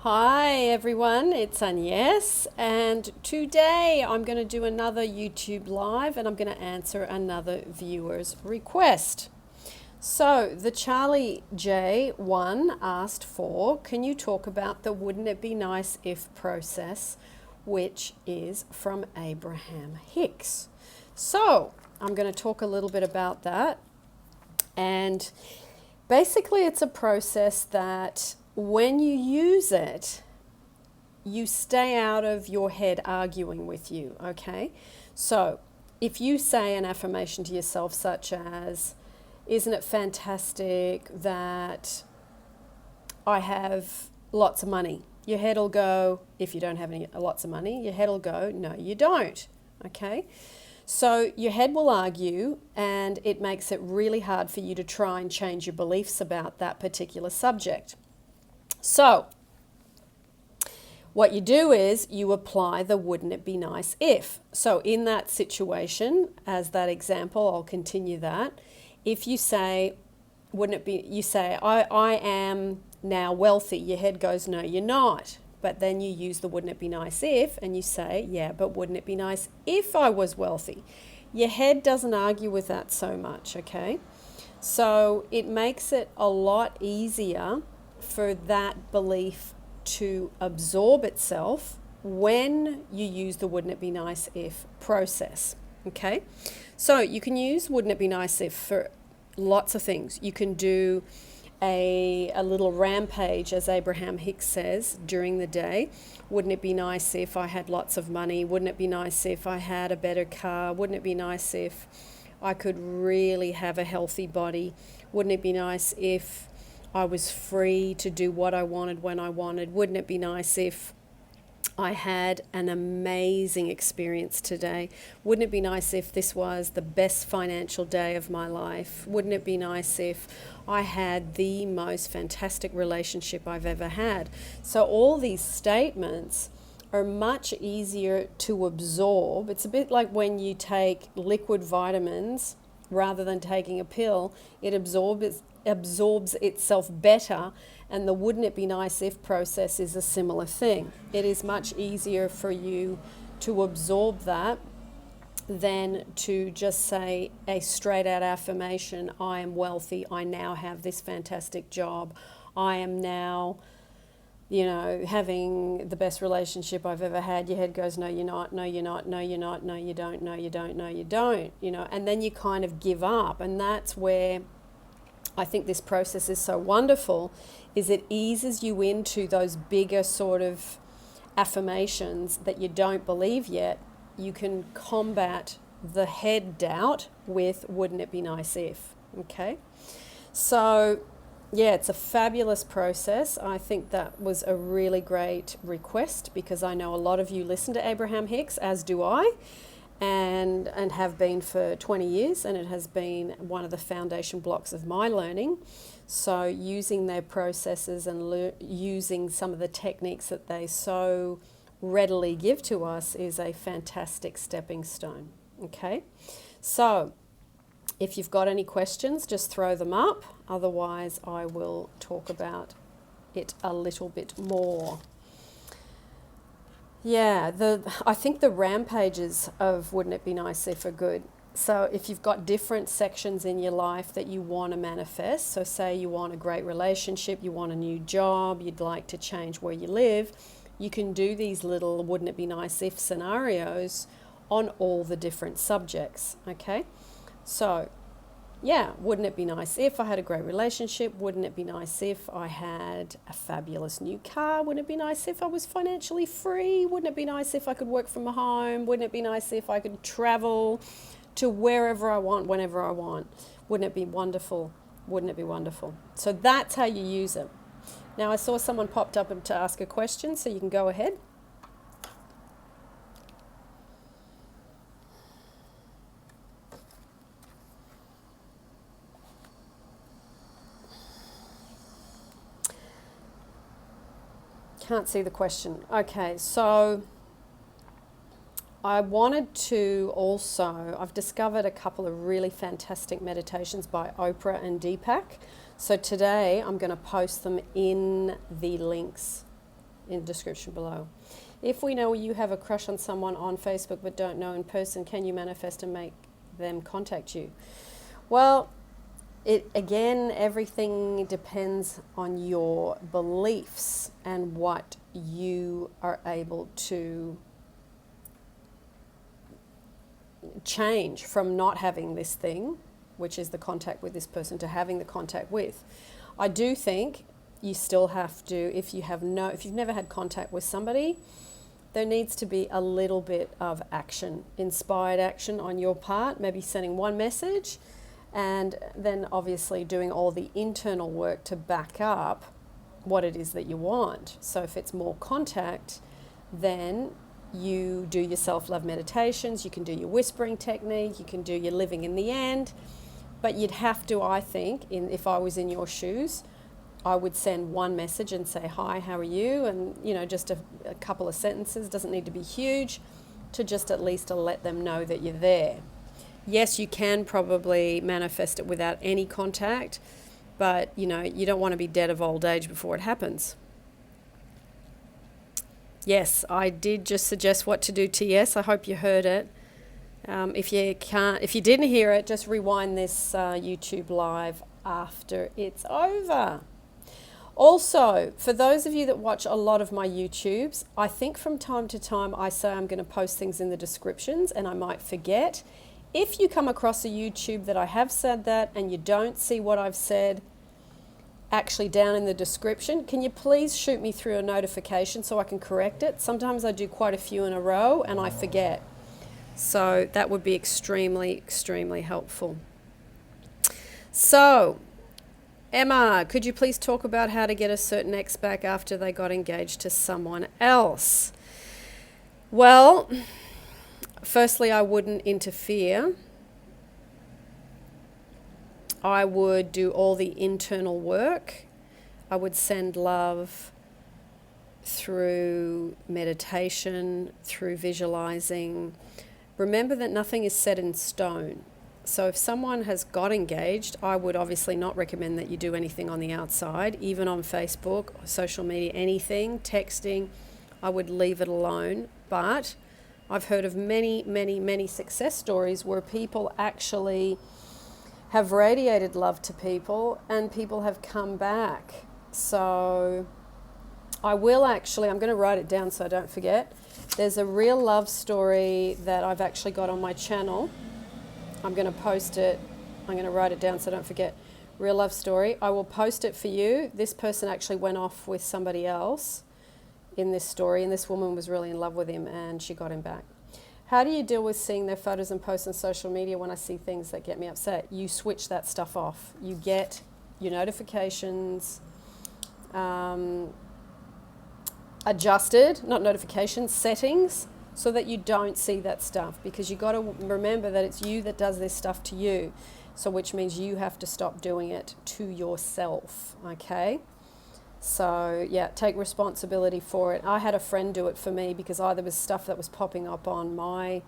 Hi everyone, it's Agnes, and today I'm going to do another YouTube live and I'm going to answer another viewer's request. So, the Charlie J1 asked for, can you talk about the wouldn't it be nice if process, which is from Abraham Hicks. So, I'm going to talk a little bit about that, and basically it's a process that when you use it, you stay out of your head arguing with you, okay? So if you say an affirmation to yourself such as, isn't it fantastic that I have lots of money? Your head will go, if you don't have lots of money, your head will go, no, you don't, okay? So your head will argue, and it makes it really hard for you to try and change your beliefs about that particular subject. So, what you do is you apply the wouldn't it be nice if. So, in that situation, as that example, I'll continue that. If you say, wouldn't it be, you say, I am now wealthy, your head goes, no, you're not. But then you use the wouldn't it be nice if, and you say, yeah, but wouldn't it be nice if I was wealthy? Your head doesn't argue with that so much, okay? So, it makes it a lot easier for that belief to absorb itself when you use the wouldn't it be nice if process, okay? So you can use wouldn't it be nice if for lots of things. You can do a little rampage, as Abraham Hicks says, during the day. Wouldn't it be nice if I had lots of money? Wouldn't it be nice if I had a better car? Wouldn't it be nice if I could really have a healthy body? Wouldn't it be nice if I was free to do what I wanted when I wanted? Wouldn't it be nice if I had an amazing experience today? Wouldn't it be nice if this was the best financial day of my life? Wouldn't it be nice if I had the most fantastic relationship I've ever had? So all these statements are much easier to absorb. It's a bit like when you take liquid vitamins rather than taking a pill. It absorbs itself better, and the wouldn't it be nice if process is a similar thing. It is much easier for you to absorb that than to just say a straight out affirmation, I am wealthy, I now have this fantastic job, I am now having the best relationship I've ever had. Your head goes, no, you're not, no, you're not, no, you're not, no, you don't, no, you don't, no, you don't, and then you kind of give up. And that's where I think this process is so wonderful, is it eases you into those bigger sort of affirmations that you don't believe yet. You can combat the head doubt with wouldn't it be nice if, okay? So yeah, it's a fabulous process. I think that was a really great request because I know a lot of you listen to Abraham Hicks, as do I, and have been for 20 years, and it has been one of the foundation blocks of my learning. So using their processes and using some of the techniques that they so readily give to us is a fantastic stepping stone, okay? So if you've got any questions, just throw them up. Otherwise, I will talk about it a little bit more. Yeah, I think the rampages of wouldn't it be nice if are good. So if you've got different sections in your life that you want to manifest, so say you want a great relationship, you want a new job, you'd like to change where you live, you can do these little wouldn't it be nice if scenarios on all the different subjects, okay? So yeah, wouldn't it be nice if I had a great relationship? Wouldn't it be nice if I had a fabulous new car? Wouldn't it be nice if I was financially free? Wouldn't it be nice if I could work from home? Wouldn't it be nice if I could travel to wherever I want, whenever I want? Wouldn't it be wonderful? Wouldn't it be wonderful? So that's how you use it. Now I saw someone popped up to ask a question, so you can go ahead. Can't see the question. Okay, so I wanted to also, I've discovered a couple of really fantastic meditations by Oprah and Deepak. So today I'm going to post them in the links in the description below. If we know you have a crush on someone on Facebook but don't know in person, can you manifest and make them contact you? Well, everything depends on your beliefs and what you are able to change from not having this thing, which is the contact with this person, to having the contact with. I do think you still have to, if you've never had contact with somebody, there needs to be a little bit of action, inspired action on your part, maybe sending one message and then obviously doing all the internal work to back up what it is that you want. So if it's more contact, then you do your self-love meditations, you can do your whispering technique, you can do your living in the end, but you'd have to, I think, if I was in your shoes, I would send one message and say, hi, how are you? And, just a couple of sentences, doesn't need to be huge, to just at least to let them know that you're there. Yes, you can probably manifest it without any contact, but, you don't want to be dead of old age before it happens. Yes, I did just suggest what to do, TS. I hope you heard it. If you didn't hear it, just rewind this YouTube live after it's over. Also, for those of you that watch a lot of my YouTubes, I think from time to time I say I'm going to post things in the descriptions and I might forget. If you come across a YouTube that I have said that and you don't see what I've said actually down in the description, can you please shoot me through a notification so I can correct it? Sometimes I do quite a few in a row and I forget. So that would be extremely, extremely helpful. So, Emma, could you please talk about how to get a certain ex back after they got engaged to someone else? Well, firstly, I wouldn't interfere. I would do all the internal work. I would send love through meditation, through visualizing. Remember that nothing is set in stone. So if someone has got engaged, I would obviously not recommend that you do anything on the outside, even on Facebook, social media, anything, texting. I would leave it alone. But I've heard of many, many, many success stories where people actually have radiated love to people and people have come back. So I'm going to write it down so I don't forget. There's a real love story that I've actually got on my channel. I'm going to post it. I'm going to write it down so I don't forget. Real love story. I will post it for you. This person actually went off with somebody else in this story, and this woman was really in love with him and she got him back. How do you deal with seeing their photos and posts on social media when I see things that get me upset? You switch that stuff off. You get your notifications adjusted, not notifications, settings, so that you don't see that stuff, because you got to remember that it's you that does this stuff to you. So which means you have to stop doing it to yourself, okay? So yeah, take responsibility for it. I had a friend do it for me because there was stuff that was popping up on my,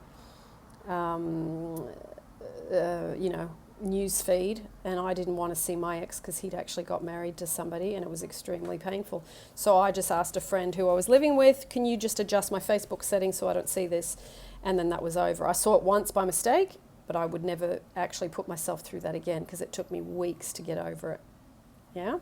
news feed, and I didn't want to see my ex because he'd actually got married to somebody and it was extremely painful. So I just asked a friend who I was living with, can you just adjust my Facebook settings so I don't see this? And then that was over. I saw it once by mistake, but I would never actually put myself through that again because it took me weeks to get over it. Yeah?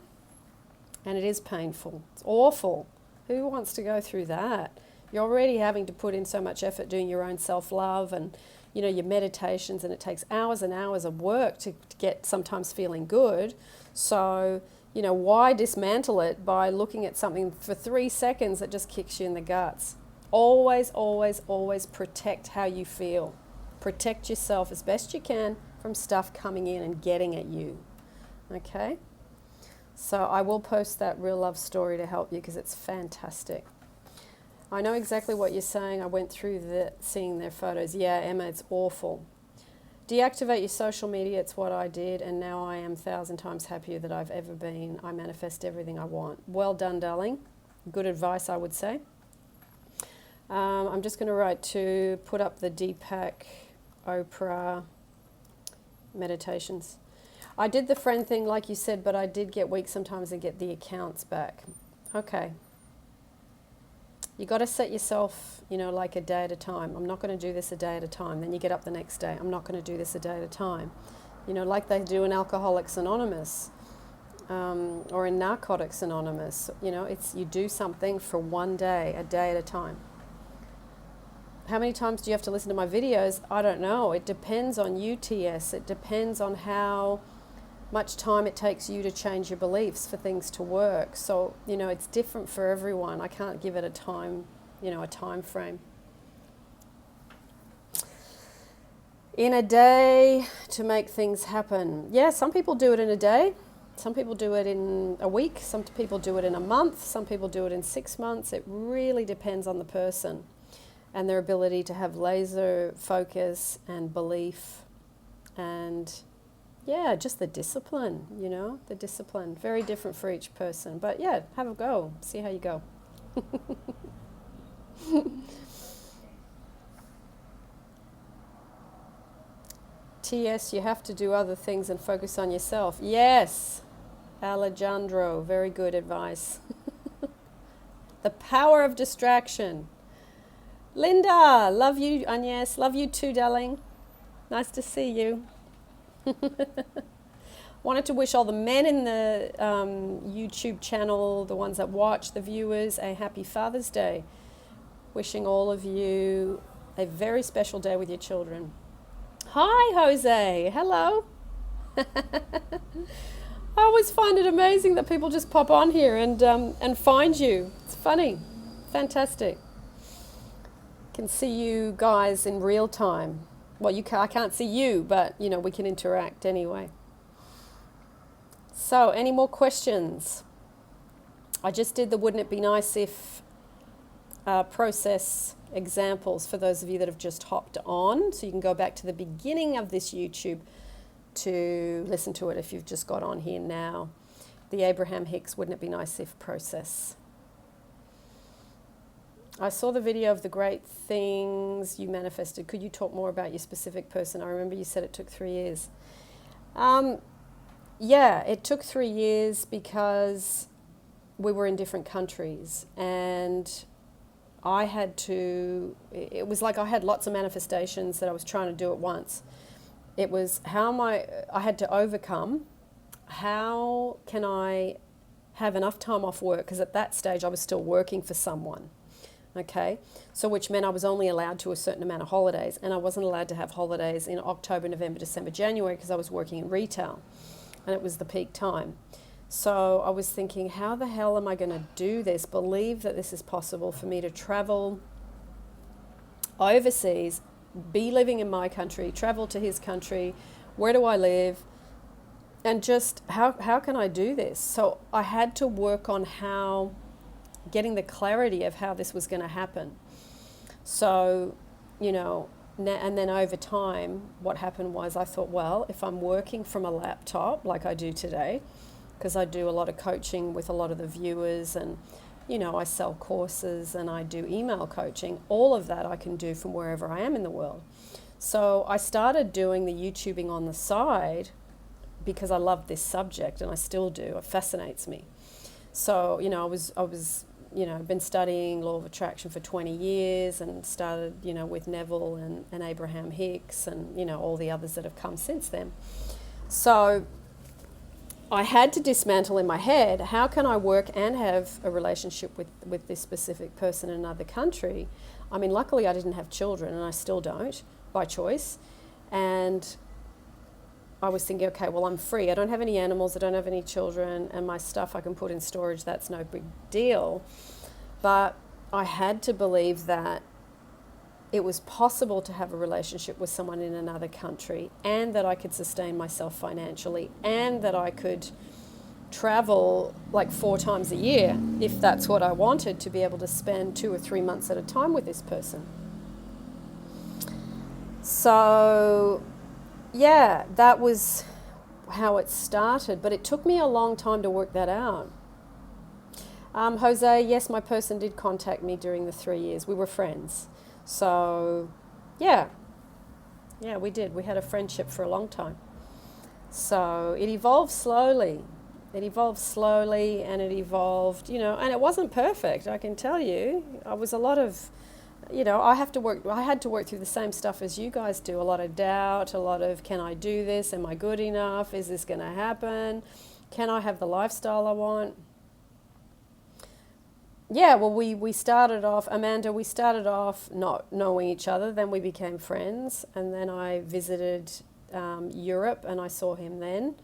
And it is painful. It's awful. Who wants to go through that? You're already having to put in so much effort doing your own self-love and, your meditations, and it takes hours and hours of work to get sometimes feeling good. So, why dismantle it by looking at something for 3 seconds that just kicks you in the guts? Always, always, always protect how you feel. Protect yourself as best you can from stuff coming in and getting at you. Okay? So I will post that real love story to help you because it's fantastic. I know exactly what you're saying. I went through seeing their photos. Yeah, Emma, it's awful. Deactivate your social media. It's what I did, and now I am 1,000 times happier than I've ever been. I manifest everything I want. Well done, darling. Good advice, I would say. I'm just going to write to put up the Deepak Oprah meditations. I did the friend thing like you said, but I did get weak sometimes and get the accounts back. Okay. You got to set yourself, like a day at a time. I'm not going to do this a day at a time. Then you get up the next day. I'm not going to do this a day at a time. Like they do in Alcoholics Anonymous, or in Narcotics Anonymous. It's you do something for one day, a day at a time. How many times do you have to listen to my videos? I don't know. It depends on you, TS. It depends on how much time it takes you to change your beliefs for things to work. So, it's different for everyone. I can't give it a time, a time frame. In a day to make things happen. Yeah, some people do it in a day. Some people do it in a week. Some people do it in a month. Some people do it in 6 months. It really depends on the person and their ability to have laser focus and belief and, yeah, just the discipline, the discipline. Very different for each person. But, yeah, have a go. See how you go. TS, you have to do other things and focus on yourself. Yes, Alejandro, very good advice. The power of distraction. Linda, love you, Agnes. Love you too, darling. Nice to see you. Wanted to wish all the men in the YouTube channel, the ones that watch, the viewers, a happy Father's Day. Wishing all of you a very special day with your children. Hi, Jose. Hello. I always find it amazing that people just pop on here and find you. It's funny. Fantastic. Can see you guys in real time. Well, I can't see you, but, we can interact anyway. So, any more questions? I just did the wouldn't it be nice if process examples for those of you that have just hopped on. So you can go back to the beginning of this YouTube to listen to it if you've just got on here now. The Abraham Hicks wouldn't it be nice if process. I saw the video of the great things you manifested. Could you talk more about your specific person? I remember you said it took 3 years. Yeah, it took 3 years because we were in different countries and I had to, it was like I had lots of manifestations that I was trying to do at once. It was I had to overcome, how can I have enough time off work? Because at that stage I was still working for someone. Okay, so which meant I was only allowed to a certain amount of holidays, and I wasn't allowed to have holidays in October, November, December, January because I was working in retail and it was the peak time. So I was thinking, how the hell am I going to do this? Believe that this is possible for me to travel overseas, be living in my country, travel to his country, where do I live? And just how can I do this? So I had to work on getting the clarity of how this was going to happen. So, and then over time, what happened was I thought, well, if I'm working from a laptop like I do today, because I do a lot of coaching with a lot of the viewers and, I sell courses and I do email coaching, all of that I can do from wherever I am in the world. So I started doing the YouTubing on the side because I love this subject and I still do. It fascinates me. So, I was been studying law of attraction for 20 years and started, with Neville and Abraham Hicks and, all the others that have come since then. So I had to dismantle in my head, how can I work and have a relationship with this specific person in another country? I mean, luckily I didn't have children and I still don't by choice. And I was thinking, okay, well, I'm free. I don't have any animals. I don't have any children. And my stuff I can put in storage. That's no big deal. But I had to believe that it was possible to have a relationship with someone in another country and that I could sustain myself financially and that I could travel like 4 times a year if that's what I wanted, to be able to spend 2 or 3 months at a time with this person. So yeah, that was how it started, but it took me a long time to work that out. Jose, yes, my person did contact me during the 3 years. We were friends. So, yeah, we did. We had a friendship for a long time. So it evolved slowly. It evolved slowly, and it evolved, and it wasn't perfect, I can tell you. I was a lot of, I had to work through the same stuff as you guys do. A lot of doubt, a lot of, can I do this? Am I good enough? Is this going to happen? Can I have the lifestyle I want? Yeah, well, we started off, Amanda, we started off not knowing each other, then we became friends, and then I visited Europe, and I saw him then,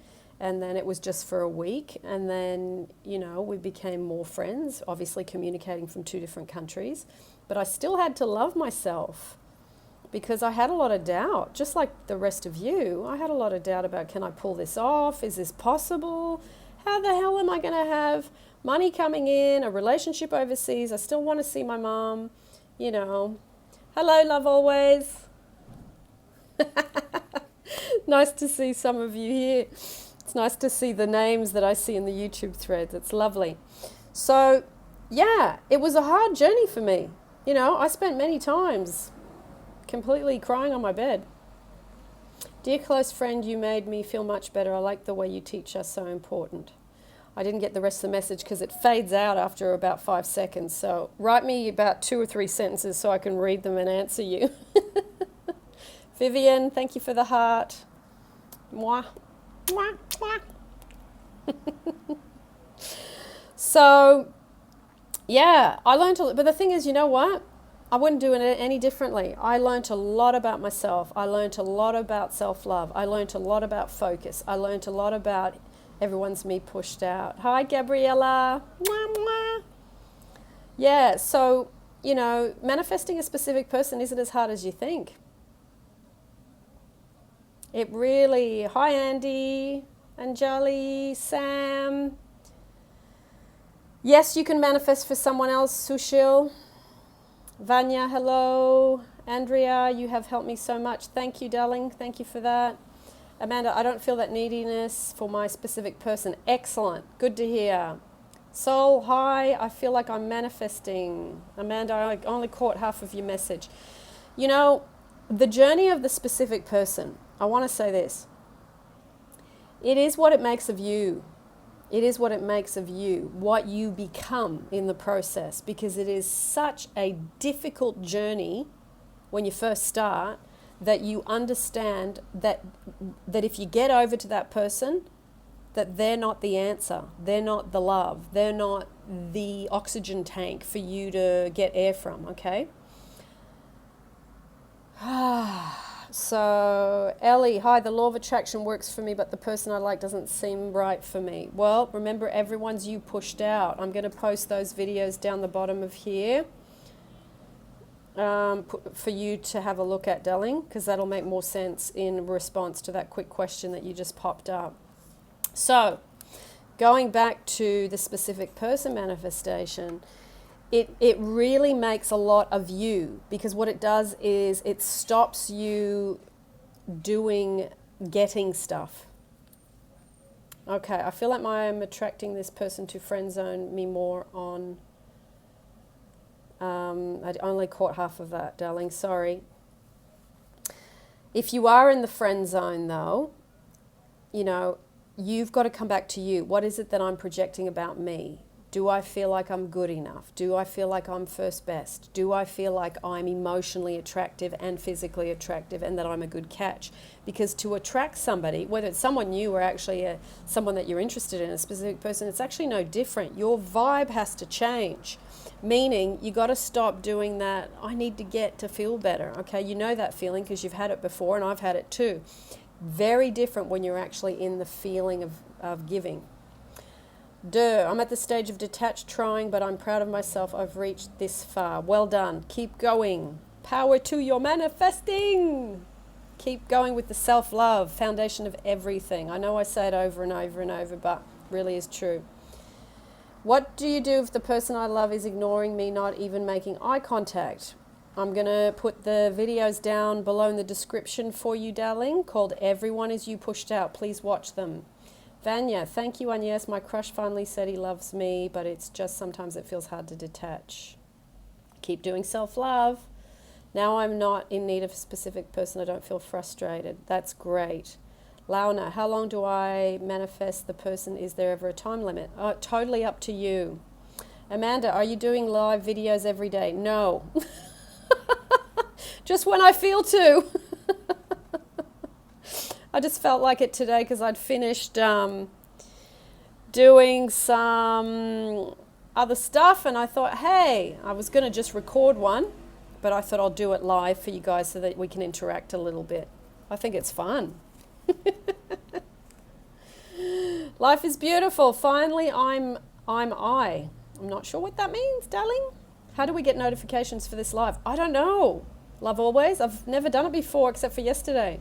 and then it was just for a week, and then, we became more friends, obviously communicating from two different countries, but I still had to love myself, because I had a lot of doubt, just like the rest of you. I had a lot of doubt about, can I pull this off? Is this possible? How the hell am I going to have money coming in, a relationship overseas? I still want to see my mom, Hello, love always. Nice to see some of you here. It's nice to see the names that I see in the YouTube threads. It's lovely. So, yeah, it was a hard journey for me. I spent many times completely crying on my bed. Dear close friend, you made me feel much better. I like the way you teach us, so important. I didn't get the rest of the message because it fades out after about 5 seconds. So write me about 2 or 3 sentences so I can read them and answer you. Vivian, thank you for the heart. Mwah. Mwah. Mwah. So, yeah, I learned a lot. But the thing is, you know what? I wouldn't do it any differently. I learned a lot about myself. I learned a lot about self-love. I learned a lot about focus. I learned a lot about everyone's me pushed out. Hi, Gabriella. Mwah, mwah. Yeah, so, manifesting a specific person isn't as hard as you think. It really, hi, Andy, Anjali, Sam. Yes, you can manifest for someone else, Sushil. Vanya, hello. Andrea, you have helped me so much. Thank you, darling. Thank you for that. Amanda, I don't feel that neediness for my specific person. Excellent. Good to hear. Soul, hi. I feel like I'm manifesting. Amanda, I only caught half of your message. The journey of the specific person, I want to say this. It is what it makes of you. It is what it makes of you, what you become in the process, because it is such a difficult journey when you first start that you understand that if you get over to that person, that they're not the answer, they're not the love, they're not the oxygen tank for you to get air from, okay? So, Ellie, hi, the law of attraction works for me, but the person I like doesn't seem right for me. Well, remember, everyone's you pushed out. I'm going to post those videos down the bottom of here for you to have a look at, darling, because that'll make more sense in response to that quick question that you just popped up. So, going back to the specific person manifestation, it really makes a lot of you, because what it does is it stops you getting stuff. Okay, I feel like I'm attracting this person to friend zone me more on, I only caught half of that, darling, sorry. If you are in the friend zone though, you've got to come back to you. What is it that I'm projecting about me? Do I feel like I'm good enough? Do I feel like I'm first best? Do I feel like I'm emotionally attractive and physically attractive and that I'm a good catch? Because to attract somebody, whether it's someone new or actually someone that you're interested in, a specific person, it's actually no different. Your vibe has to change, meaning you got to stop doing that, I need to get to feel better. Okay, you know that feeling because you've had it before and I've had it too. Very different when you're actually in the feeling of giving. I'm at the stage of detached trying, but I'm proud of myself. I've reached this far. Well done. Keep going. Power to your manifesting. Keep going with the self-love, foundation of everything. I know I say it over and over and over, but really is true. What do you do if the person I love is ignoring me, not even making eye contact? I'm going to put the videos down below in the description for you, darling, called Everyone Is You Pushed Out. Please watch them. Vanya, thank you, Agnes. My crush finally said he loves me, but it's just sometimes it feels hard to detach. Keep doing self-love. Now I'm not in need of a specific person. I don't feel frustrated. That's great. Launa, how long do I manifest the person? Is there ever a time limit? Totally up to you. Amanda, are you doing live videos every day? No. Just when I feel to. I just felt like it today because I'd finished doing some other stuff, and I thought, hey, I was going to just record one, but I thought I'll do it live for you guys so that we can interact a little bit. I think it's fun. Life is beautiful. Finally, I'm not sure what that means, darling. How do we get notifications for this live? I don't know. Love always. I've never done it before except for yesterday.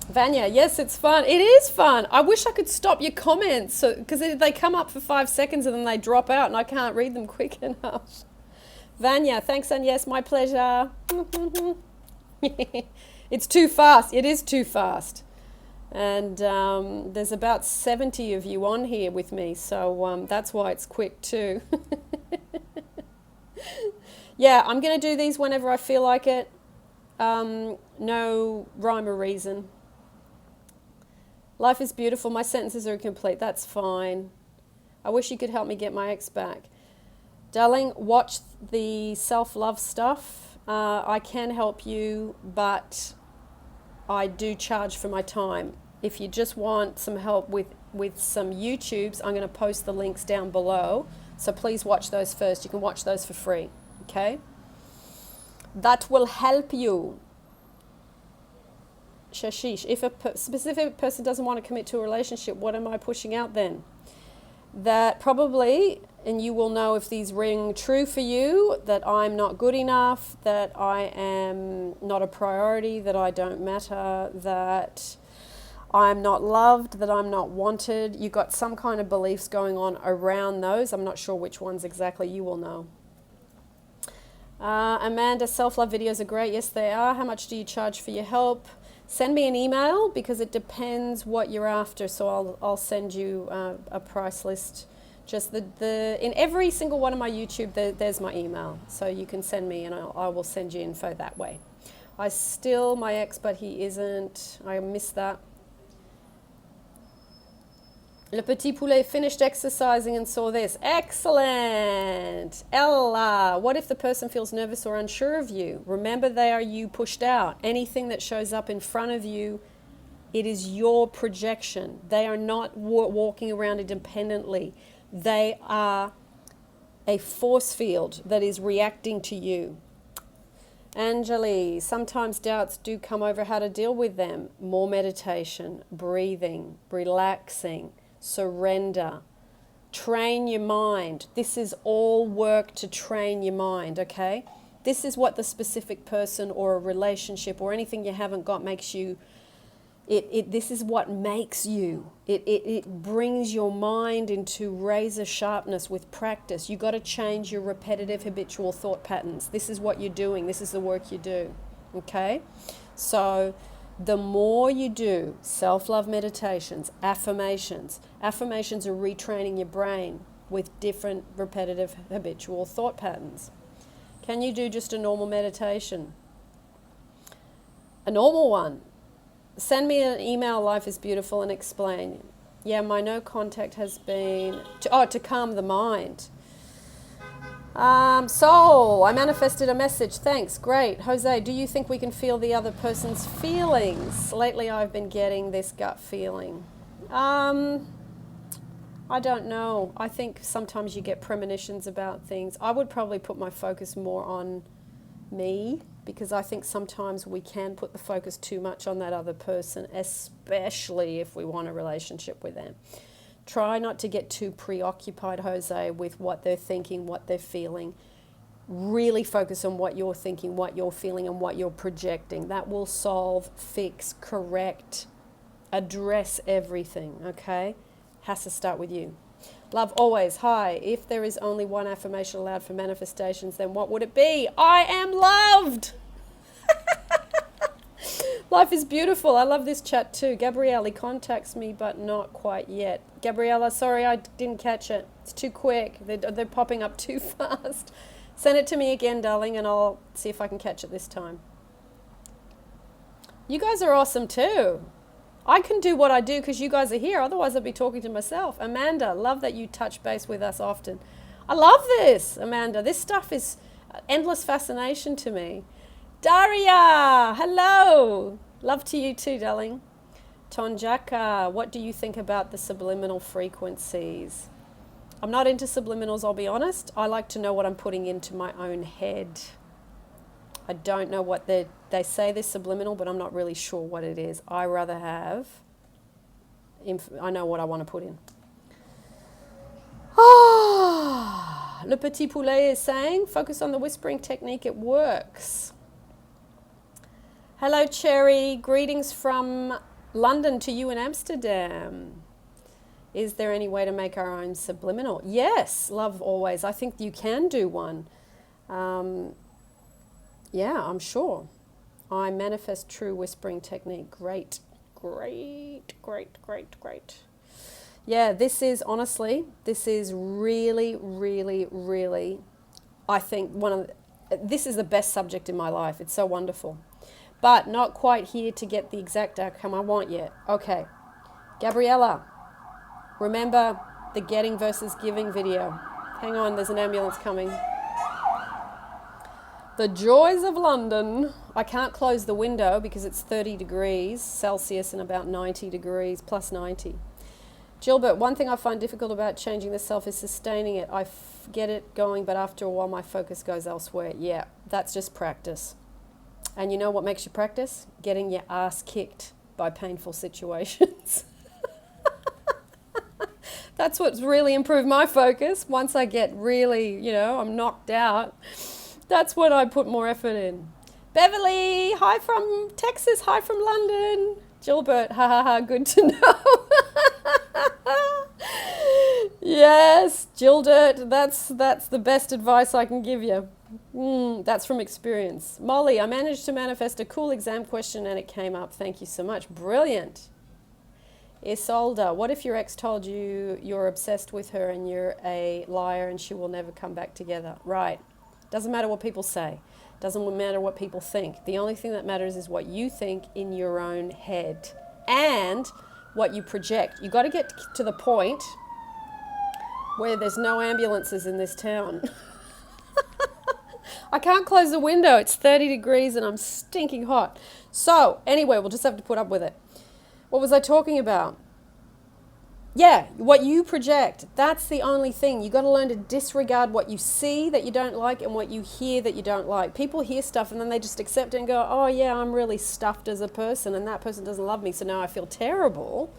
Vanya, yes, it's fun. It is fun. I wish I could stop your comments because they come up for 5 seconds and then they drop out and I can't read them quick enough. Vanya, thanks, and yes, my pleasure. It's too fast. It is too fast. And there's about 70 of you on here with me, so that's why it's quick too. Yeah, I'm going to do these whenever I feel like it. No rhyme or reason. Life is beautiful. My sentences are incomplete. That's fine. I wish you could help me get my ex back. Darling, watch the self-love stuff. I can help you, but I do charge for my time. If you just want some help with some YouTubes, I'm going to post the links down below. So please watch those first. You can watch those for free. Okay? That will help you. Shashish, if a specific person doesn't want to commit to a relationship, what am I pushing out then? That probably, and you will know if these ring true for you, that I'm not good enough, that I am not a priority, that I don't matter, that I'm not loved, that I'm not wanted. You've got some kind of beliefs going on around those. I'm not sure which ones exactly. You will know. Amanda, self-love videos are great. Yes, they are. How much do you charge for your help? Send me an email because it depends what you're after. So I'll send you a price list. Just in every single one of my YouTube, there's my email. So you can send me and I will send you info that way. My ex, but he isn't. I missed that. Le Petit Poulet finished exercising and saw this. Excellent. Ella, what if the person feels nervous or unsure of you? Remember, they are you pushed out. Anything that shows up in front of you, it is your projection. They are not walking around independently. They are a force field that is reacting to you. Angeli, sometimes doubts do come over how to deal with them. More meditation, breathing, relaxing. Surrender. Train your mind. This is all work to train your mind, okay? This is what the specific person or a relationship or anything you haven't got makes you. This is what makes you. It brings your mind into razor sharpness with practice. You got to change your repetitive habitual thought patterns. This is what you're doing. This is the work you do, okay? So the more you do self-love meditations, affirmations are retraining your brain with different repetitive habitual thought patterns. Can you do just a normal meditation? A normal one. Send me an email, Life is Beautiful, and explain. Yeah, my no contact has been to calm the mind. Soul, I manifested a message. Thanks. Great. Jose, do you think we can feel the other person's feelings? Lately, I've been getting this gut feeling. I don't know. I think sometimes you get premonitions about things. I would probably put my focus more on me because I think sometimes we can put the focus too much on that other person, especially if we want a relationship with them. Try not to get too preoccupied, Jose, with what they're thinking, what they're feeling. Really focus on what you're thinking, what you're feeling, and what you're projecting. That will solve, fix, correct, address everything, okay? Has to start with you. Love always. Hi. If there is only one affirmation allowed for manifestations, then what would it be? I am loved. Life is beautiful. I love this chat too. Gabrielle contacts me, but not quite yet. Gabriella, sorry I didn't catch it. It's too quick. They're popping up too fast. Send it to me again, darling, and I'll see if I can catch it this time. You guys are awesome too. I can do what I do because you guys are here. Otherwise, I'd be talking to myself. Amanda, love that you touch base with us often. I love this, Amanda. This stuff is endless fascination to me. Daria, hello. Love to you too, darling. Tonjaka, what do you think about the subliminal frequencies? I'm not into subliminals, I'll be honest. I like to know what I'm putting into my own head. I don't know what they say they're subliminal, but I'm not really sure what it is. I rather have, I know what I want to put in. Ah, Le Petit Poulet is saying, focus on the whispering technique, it works. Hello, Cherry. Greetings from London to you in Amsterdam. Is there any way to make our own subliminal? Yes, love always. I think you can do one. Yeah, I'm sure. I manifest true whispering technique. Great, great, great, great, great. Yeah, this is honestly, this is really, really, really, I think this is the best subject in my life. It's so wonderful. But not quite here to get the exact outcome I want yet. Okay, Gabriella, remember the getting versus giving video. Hang on, there's an ambulance coming. The joys of London. I can't close the window because it's 30 degrees Celsius and about 90 degrees, plus 90. Gilbert, one thing I find difficult about changing the self is sustaining it. I get it going, but after a while my focus goes elsewhere. Yeah, that's just practice. And you know what makes you practice? Getting your ass kicked by painful situations. That's what's really improved my focus. Once I get really, I'm knocked out, that's when I put more effort in. Beverly, hi from Texas, hi from London. Gilbert, ha ha ha, good to know. Yes, Gilbert, that's the best advice I can give you. That's from experience. Molly, I managed to manifest a cool exam question and it came up. Thank you so much. Brilliant. Isolda, what if your ex told you you're obsessed with her and you're a liar and she will never come back together? Right. Doesn't matter what people say. Doesn't matter what people think. The only thing that matters is what you think in your own head and what you project. You got to get to the point where there's no ambulances in this town. I can't close the window. It's 30 degrees and I'm stinking hot. So anyway, we'll just have to put up with it. What was I talking about? Yeah, what you project. That's the only thing. You got to learn to disregard what you see that you don't like and what you hear that you don't like. People hear stuff and then they just accept it and go, oh yeah, I'm really stuffed as a person and that person doesn't love me, so now I feel terrible.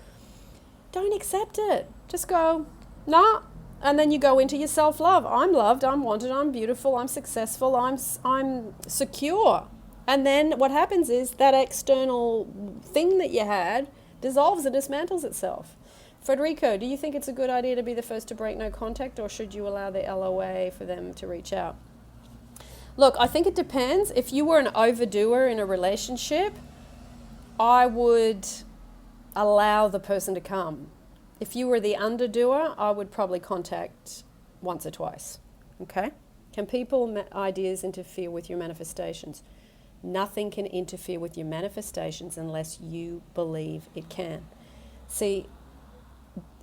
Don't accept it. Just go, nah. And then you go into your self-love. I'm loved, I'm wanted, I'm beautiful, I'm successful, I'm secure. And then what happens is that external thing that you had dissolves and dismantles itself. Federico, do you think it's a good idea to be the first to break no contact, or should you allow the LOA for them to reach out? Look, I think it depends. If you were an overdoer in a relationship, I would allow the person to come. If you were the underdoer, I would probably contact once or twice. Okay? Can people ideas interfere with your manifestations? Nothing can interfere with your manifestations unless you believe it can. See,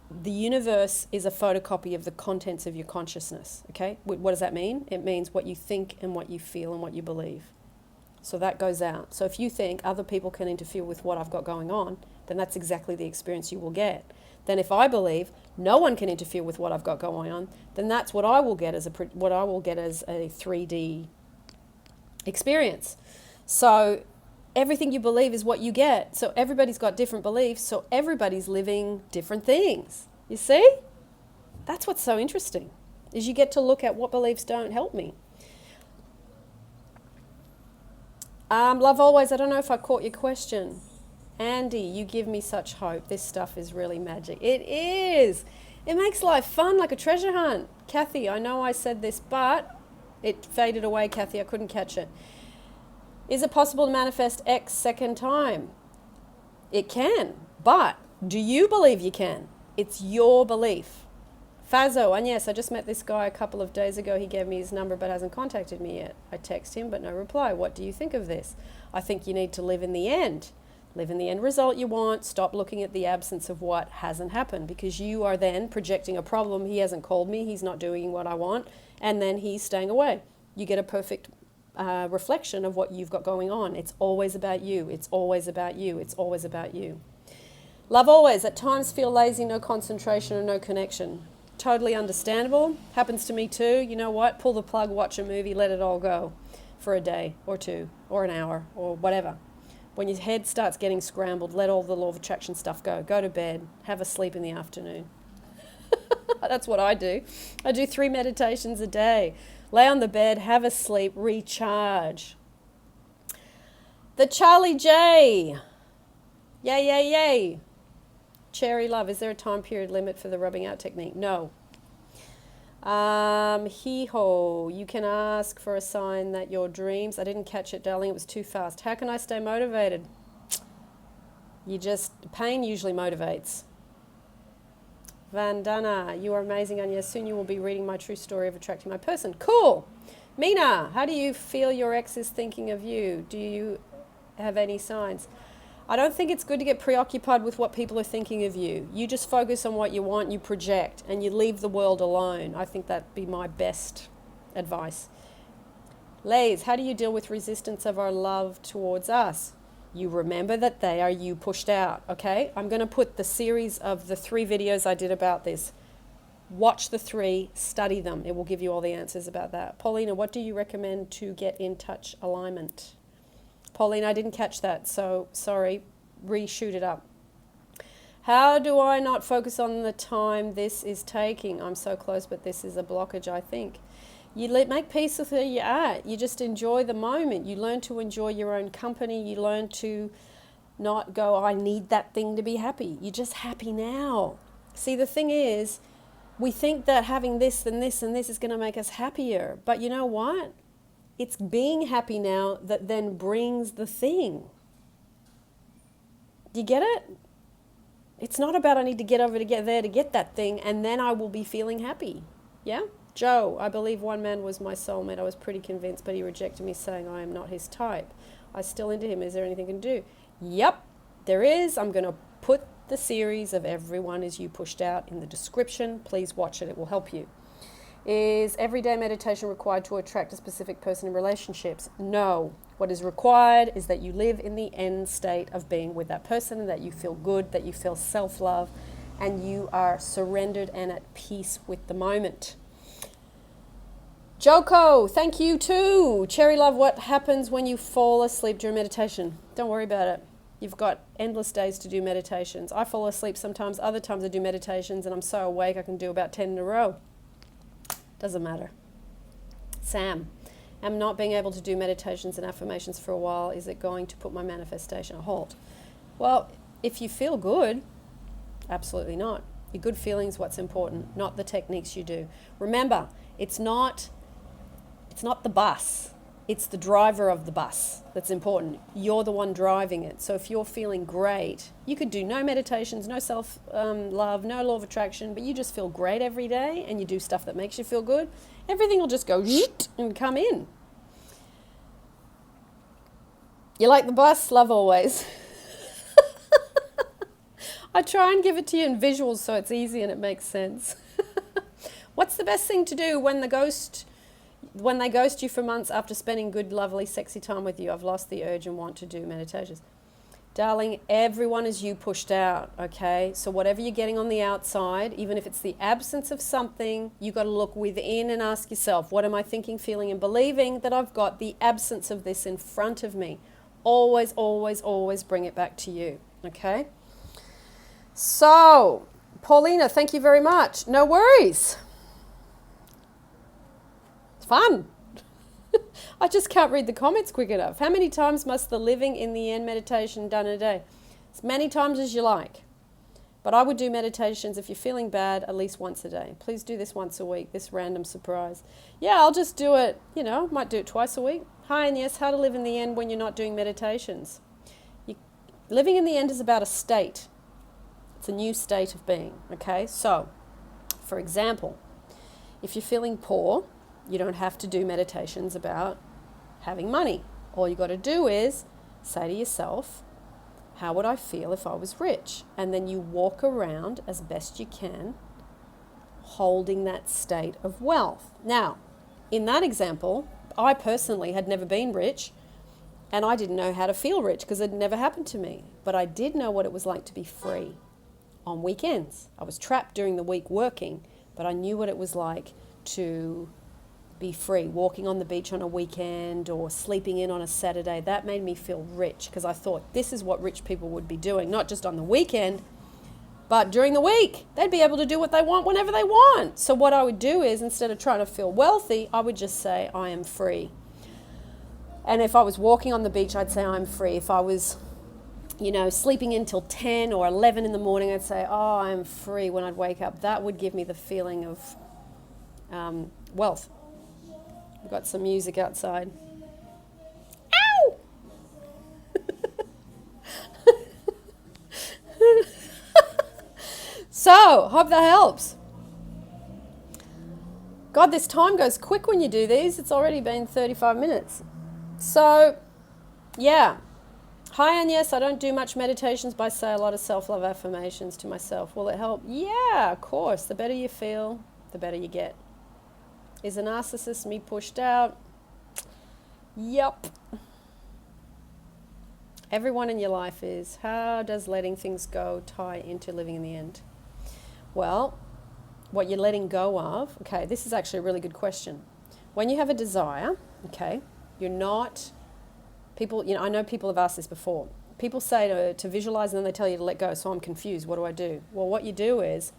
the universe is a photocopy of the contents of your consciousness. Okay? What does that mean? It means what you think and what you feel and what you believe. So that goes out. So if you think other people can interfere with what I've got going on, then that's exactly the experience you will get. Then if I believe no one can interfere with what I've got going on, then that's what I will get as a 3D experience. So everything you believe is what you get. So everybody's got different beliefs, so everybody's living different things. You see? That's what's so interesting, is you get to look at what beliefs don't help me. Love always, I don't know if I caught your question. Andy, you give me such hope. This stuff is really magic. It is. It makes life fun, like a treasure hunt. Kathy, I know I said this, but it faded away, Kathy. I couldn't catch it. Is it possible to manifest X second time? It can, but do you believe you can? It's your belief. Fazzo, Agnes, I just met this guy a couple of days ago. He gave me his number but hasn't contacted me yet. I text him but no reply. What do you think of this? I think you need to live in the end. Live in the end result you want. Stop looking at the absence of what hasn't happened, because you are then projecting a problem. He hasn't called me. He's not doing what I want. And then he's staying away. You get a perfect reflection of what you've got going on. It's always about you. It's always about you. It's always about you. Love always. At times feel lazy, no concentration or no connection. Totally understandable. Happens to me too. You know what? Pull the plug, watch a movie, let it all go for a day or two or an hour or whatever. When your head starts getting scrambled, let all the law of attraction stuff go. Go to bed. Have a sleep in the afternoon. That's what I do. I do 3 meditations a day. Lay on the bed, have a sleep, recharge. The Charlie J. Yay, yay, yay. Cherry love, is there a time period limit for the rubbing out technique? No. Hee-ho, you can ask for a sign that your dreams, I didn't catch it, darling, it was too fast. How can I stay motivated? Pain usually motivates. Vandana, you are amazing, Agnes. Soon you will be reading my true story of attracting my person. Cool. Mina, how do you feel your ex is thinking of you? Do you have any signs? I don't think it's good to get preoccupied with what people are thinking of you. You just focus on what you want, you project, and you leave the world alone. I think that'd be my best advice. Lays, how do you deal with resistance of our love towards us? You remember that they are you pushed out, okay? I'm going to put the series of the 3 videos I did about this. Watch the 3, study them. It will give you all the answers about that. Paulina, what do you recommend to get in touch alignment? Pauline, I didn't catch that, so sorry. Reshoot it up. How do I not focus on the time this is taking? I'm so close, but this is a blockage, I think. You make peace with where you're at. You just enjoy the moment. You learn to enjoy your own company. You learn to not go, I need that thing to be happy. You're just happy now. See, the thing is, we think that having this and this and this is going to make us happier. But you know what? It's being happy now that then brings the thing. Do you get it? It's not about I need to get over to get there to get that thing and then I will be feeling happy. Yeah? Joe, I believe one man was my soulmate. I was pretty convinced, but he rejected me saying I am not his type. I still into him. Is there anything I can do? Yep, there is. I'm going to put the series of Everyone Is You Pushed Out in the description. Please watch it. It will help you. Is everyday meditation required to attract a specific person in relationships? No. What is required is that you live in the end state of being with that person, and that you feel good, that you feel self-love, and you are surrendered and at peace with the moment. Joko, thank you too. Cherry love, what happens when you fall asleep during meditation? Don't worry about it. You've got endless days to do meditations. I fall asleep sometimes. Other times I do meditations and I'm so awake I can do about 10 in a row. Doesn't matter. Sam, I'm not being able to do meditations and affirmations for a while. Is it going to put my manifestation a halt? Well, if you feel good, absolutely not. Your good feelings, what's important, not the techniques you do. Remember, it's not the bus. It's the driver of the bus that's important. You're the one driving it. So if you're feeling great, you could do no meditations, no self-love, no law of attraction, but you just feel great every day and you do stuff that makes you feel good, everything will just go and come in. You like the bus? Love always. I try and give it to you in visuals so it's easy and it makes sense. What's the best thing to do when they ghost you for months after spending good, lovely, sexy time with you? I've lost the urge and want to do meditations. Darling, everyone is you pushed out, okay? So whatever you're getting on the outside, even if it's the absence of something, you've got to look within and ask yourself, what am I thinking, feeling, and believing that I've got the absence of this in front of me? Always, always, always bring it back to you, okay? So, Paulina, thank you very much. No worries. It's fun. I just can't read the comments quick enough. How many times must the living in the end meditation done a day? As many times as you like. But I would do meditations if you're feeling bad at least once a day. Please do this once a week, this random surprise. Yeah, I'll just do it, might do it twice a week. Hi, and yes, how to live in the end when you're not doing meditations. Living in the end is about a state. It's a new state of being, okay? So, For example, if you're feeling poor, you don't have to do meditations about having money. All you got to do is say to yourself, how would I feel if I was rich? And then you walk around as best you can, holding that state of wealth. Now, in that example, I personally had never been rich, and I didn't know how to feel rich because it had never happened to me. But I did know what it was like to be free on weekends. I was trapped during the week working, but I knew what it was like to be free, walking on the beach on a weekend or sleeping in on a Saturday. That made me feel rich because I thought this is what rich people would be doing, not just on the weekend, but during the week. They'd be able to do what they want whenever they want. So what I would do is, instead of trying to feel wealthy, I would just say, I am free. And if I was walking on the beach, I'd say, I'm free. If I was, sleeping until 10 or 11 in the morning, I'd say, oh, I'm free when I'd wake up. That would give me the feeling of wealth. We've got some music outside. Ow! So, hope that helps. God, this time goes quick when you do these. It's already been 35 minutes. So, yeah. Hi, Agnes. I don't do much meditations, but I say a lot of self-love affirmations to myself. Will it help? Yeah, of course. The better you feel, the better you get. Is a narcissist me pushed out? Yup. Everyone in your life is. How does letting things go tie into living in the end? Well, what you're letting go of, okay, this is actually a really good question. When you have a desire, okay, you're not, people, I know people have asked this before. People say to visualize and then they tell you to let go, so I'm confused, what do I do? Well, what you do is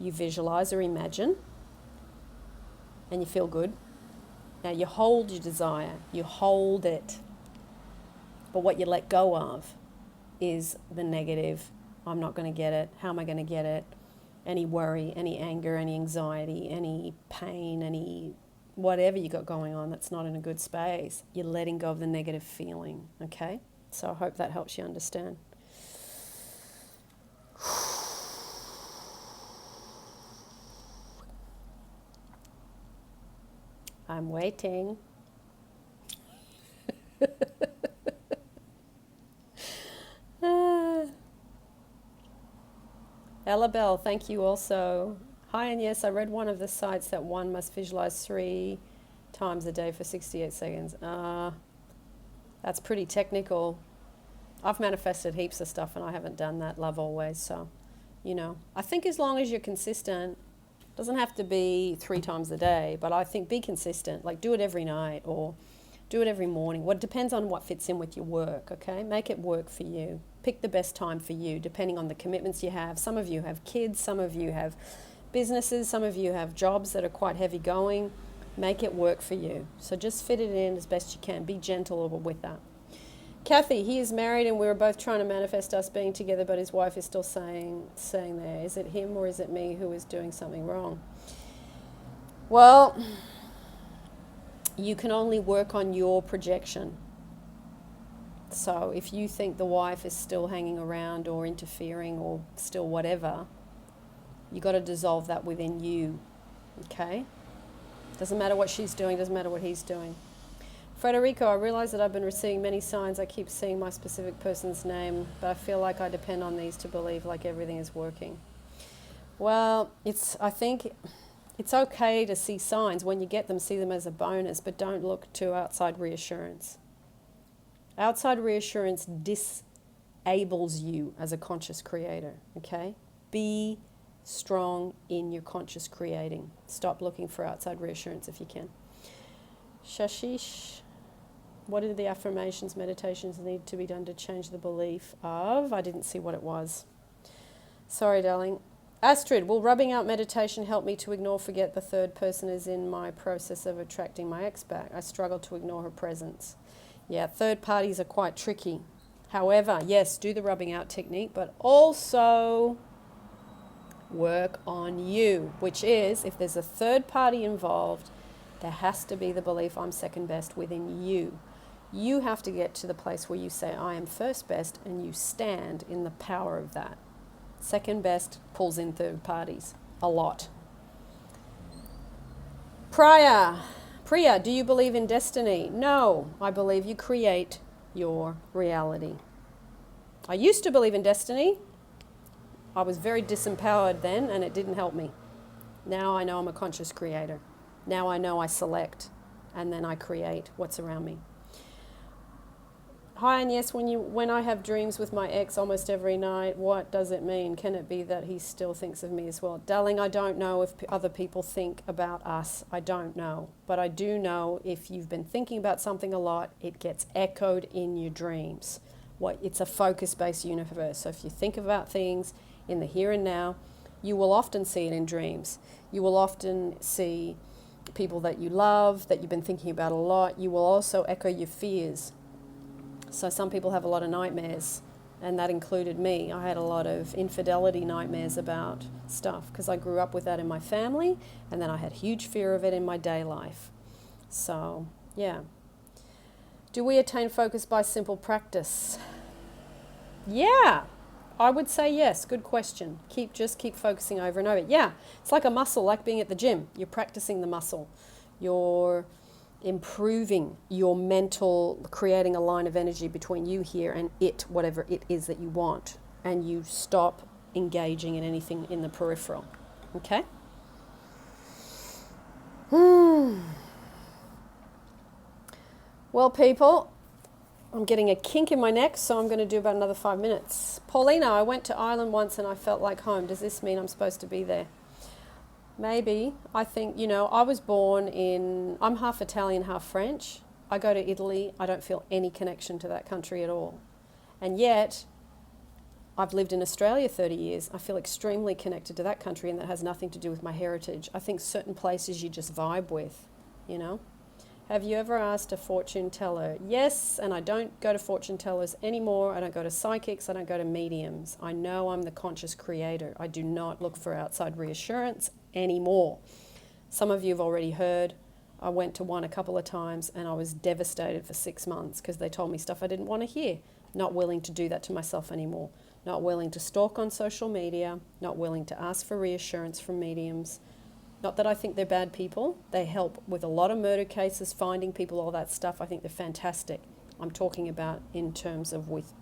you visualize or imagine and you feel good. Now you hold your desire, you hold it. But what you let go of is the negative, I'm not going to get it, how am I going to get it? Any worry, any anger, any anxiety, any pain, any whatever you got going on that's not in a good space, you're letting go of the negative feeling, okay? So I hope that helps you understand. I'm waiting. Ella Bell, thank you also. Hi, and yes, I read one of the sites that one must visualize 3 times a day for 68 seconds. That's pretty technical. I've manifested heaps of stuff and I haven't done that, love always. So, I think as long as you're consistent, doesn't have to be 3 times a day, but I think be consistent. Like do it every night or do it every morning. Well, it depends on what fits in with your work, okay? Make it work for you. Pick the best time for you, depending on the commitments you have. Some of you have kids, some of you have businesses, some of you have jobs that are quite heavy going. Make it work for you. So just fit it in as best you can. Be gentle with that. Kathy, he is married and we were both trying to manifest us being together, but his wife is still saying there, is it him or is it me who is doing something wrong? Well, you can only work on your projection. So if you think the wife is still hanging around or interfering or still whatever, you got to dissolve that within you, okay? Doesn't matter what she's doing, doesn't matter what he's doing. Frederico, I realize that I've been receiving many signs. I keep seeing my specific person's name, but I feel like I depend on these to believe like everything is working. Well, I think it's okay to see signs. When you get them, see them as a bonus, but don't look to outside reassurance. Outside reassurance disables you as a conscious creator, okay? Be strong in your conscious creating. Stop looking for outside reassurance if you can. Shashish, what are the affirmations, meditations need to be done to change the belief of? I didn't see what it was. Sorry, darling. Astrid, will rubbing out meditation help me to ignore, forget the third person is in my process of attracting my ex back? I struggle to ignore her presence. Yeah, third parties are quite tricky. However, yes, do the rubbing out technique, but also work on you, which is if there's a third party involved, there has to be the belief I'm second best within you. You have to get to the place where you say I am first best and you stand in the power of that. Second best pulls in third parties a lot. Priya, do you believe in destiny? No, I believe you create your reality. I used to believe in destiny. I was very disempowered then, and it didn't help me. Now I know I'm a conscious creator. Now I know I select, and then I create what's around me. Hi, and yes, when I have dreams with my ex almost every night, what does it mean? Can it be that he still thinks of me as well? Darling, I don't know if other people think about us. I don't know. But I do know if you've been thinking about something a lot, it gets echoed in your dreams. It's a focus-based universe. So if you think about things in the here and now, you will often see it in dreams. You will often see people that you love, that you've been thinking about a lot. You will also echo your fears. So some people have a lot of nightmares, and that included me. I had a lot of infidelity nightmares about stuff because I grew up with that in my family, and then I had huge fear of it in my day life. So, yeah. Do we attain focus by simple practice? Yeah, I would say yes. Good question. Just keep focusing over and over. Yeah, it's like a muscle, like being at the gym. You're practicing the muscle. You're improving your mental, creating a line of energy between you here and it, whatever it is that you want, and you stop engaging in anything in the peripheral. Okay? Well, people, I'm getting a kink in my neck, so I'm going to do about another 5 minutes. Paulina, I went to Ireland once and I felt like home. Does this mean I'm supposed to be there? Maybe. I think, I was born I'm half Italian, half French. I go to Italy. I don't feel any connection to that country at all. And yet, I've lived in Australia 30 years. I feel extremely connected to that country, and that has nothing to do with my heritage. I think certain places you just vibe with, Have you ever asked a fortune teller? Yes, and I don't go to fortune tellers anymore. I don't go to psychics. I don't go to mediums. I know I'm the conscious creator. I do not look for outside reassurance anymore. Some of you have already heard. I went to one a couple of times and I was devastated for 6 months because they told me stuff I didn't want to hear. Not willing to do that to myself anymore. Not willing to stalk on social media. Not willing to ask for reassurance from mediums. Not that I think they're bad people. They help with a lot of murder cases, finding people, all that stuff. I think they're fantastic. I'm talking about in terms of with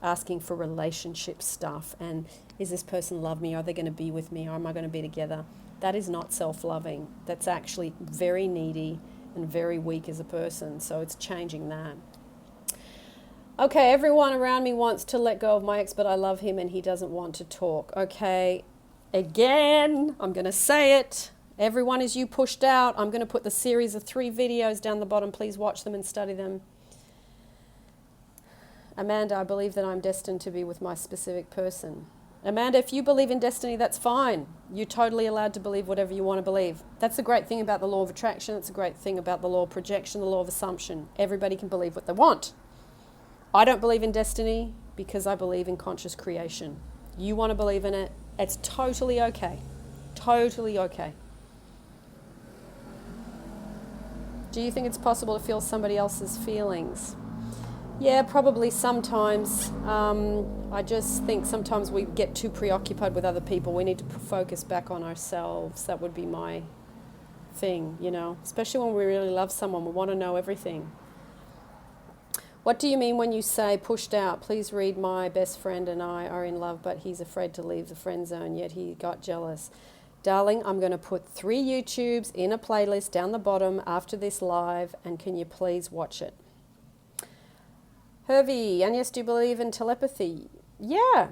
asking for relationship stuff and is this person love me? Are they going to be with me? Or am I going to be together? That is not self-loving. That's actually very needy and very weak as a person. So it's changing that. Okay, everyone around me wants to let go of my ex, but I love him and he doesn't want to talk. Okay, again, I'm going to say it. Everyone is you pushed out. I'm going to put the series of 3 videos down the bottom. Please watch them and study them. Amanda, I believe that I'm destined to be with my specific person. Amanda, if you believe in destiny, that's fine. You're totally allowed to believe whatever you want to believe. That's the great thing about the law of attraction. That's a great thing about the law of projection, the law of assumption. Everybody can believe what they want. I don't believe in destiny because I believe in conscious creation. You want to believe in it, it's totally okay. Totally okay. Do you think it's possible to feel somebody else's feelings? Yeah, probably sometimes. I just think sometimes we get too preoccupied with other people. We need to focus back on ourselves. That would be my thing, especially when we really love someone. We want to know everything. What do you mean when you say pushed out? Please read, my best friend and I are in love, but he's afraid to leave the friend zone, yet he got jealous. Darling, I'm going to put 3 YouTubes in a playlist down the bottom after this live, and can you please watch it? Hervey, and yes, do you believe in telepathy? Yeah.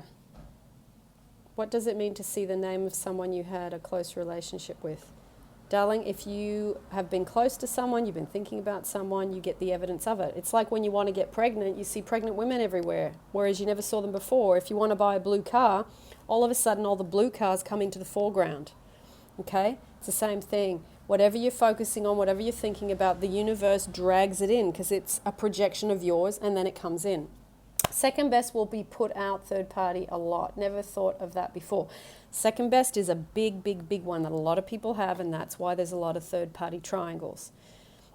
What does it mean to see the name of someone you had a close relationship with? Darling, if you have been close to someone, you've been thinking about someone, you get the evidence of it. It's like when you want to get pregnant, you see pregnant women everywhere, whereas you never saw them before. If you want to buy a blue car, all of a sudden all the blue cars come into the foreground. Okay? It's the same thing. Whatever you're focusing on, whatever you're thinking about, the universe drags it in because it's a projection of yours and then it comes in. Second best will be put out third party a lot. Never thought of that before. Second best is a big, big, big one that a lot of people have, and that's why there's a lot of third party triangles.